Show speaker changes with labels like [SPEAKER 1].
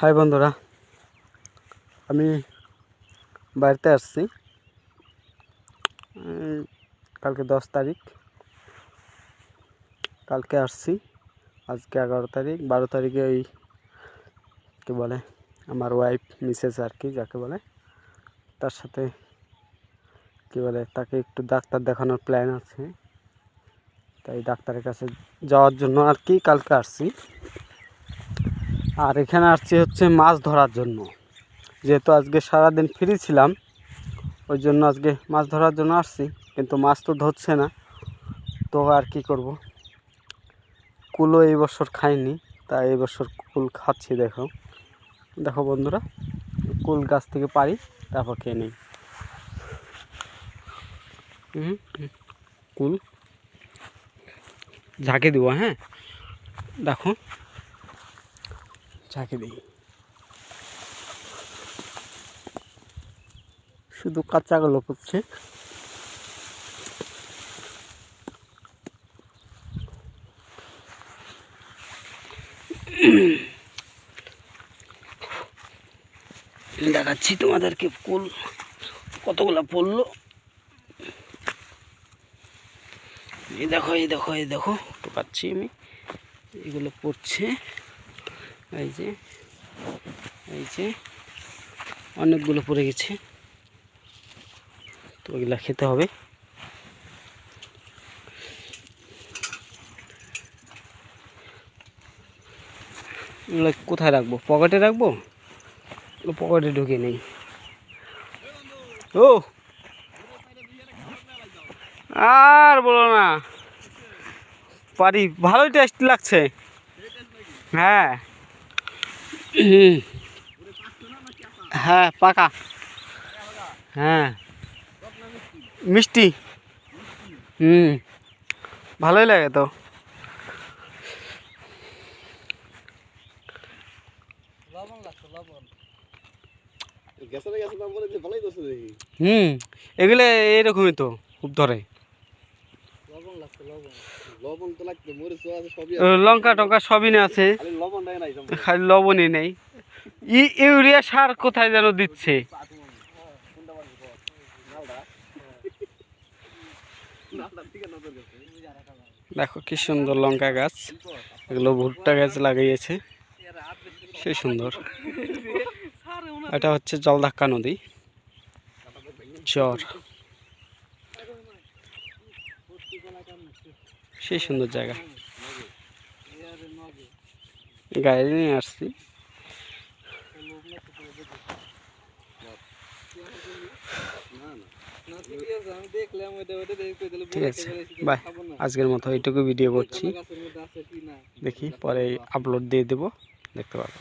[SPEAKER 1] High বন্ধুরা, আমি বাড়িতে আসছি কালকে 10 তারিখ। কালকে আসছি, আজকে 11 তারিখ। 12 তারিখে ওই কী বলে আমার ওয়াইফ মিসেস আর কি যাকে বলে, তার সাথে কী বলে তাকে একটু ডাক্তার দেখানোর প্ল্যান আছে, তাই ডাক্তারের কাছে যাওয়ার জন্য আর কি কালকে আসছি। আর এখানে আসছি হচ্ছে মাছ ধরার জন্য, যেহেতু আজকে সারাদিন ফ্রি ছিলাম, ওই জন্য আজকে মাছ ধরার জন্য আসছি। কিন্তু মাছ তো ধরছে না, তো আর কি করব, কুলও এই বছর খাইনি, তাই এই বছর কুল খাচ্ছি। দেখো দেখো বন্ধুরা, কুল গাছ থেকে পারি তারপর খেয়ে নিই। কুল ঝাঁকে দিব, হ্যাঁ দেখো ঝাঁকে দিই, শুধু কাঁচাগুলো পড়ছে। দেখাচ্ছি তোমাদেরকে কুল কতগুলো পড়লো। এই দেখো এই দেখো এই দেখো, টোকাচ্ছি আমি, এগুলো পড়ছে। এই যে এই যে অনেকগুলো পড়ে গেছে, তো এগুলো খেতে হবে। এগুলো কোথায় রাখবো? পকেটে রাখবো? পকেটে ঢুকে নেই। ও আর বলো না, পারি ভালোই টেস্ট লাগছে। হ্যাঁ হ্যাঁ পাকা, হ্যাঁ মিষ্টি, ভালোই লাগে তো। এগুলো এইরকমই তো খুব ধরে। লঙ্কা টঙ্কা সবই না আছে, খালি লবণই নেই। ইউরিয়া সার কোথায় যেন দিচ্ছে। দেখো কি সুন্দর লঙ্কা গাছ, এগুলো ভুট্টা গাছ লাগিয়েছে, সেই সুন্দর। এটা হচ্ছে জলধাক্কা নদী, চর, সেই সুন্দর জায়গা। গাড়ি নিয়ে আসছি। ঠিক আছে, বাই। আজকের মতো এইটুকু ভিডিও করছি, দেখি পরে আপলোড দিয়ে দেবো, দেখতে পাবো।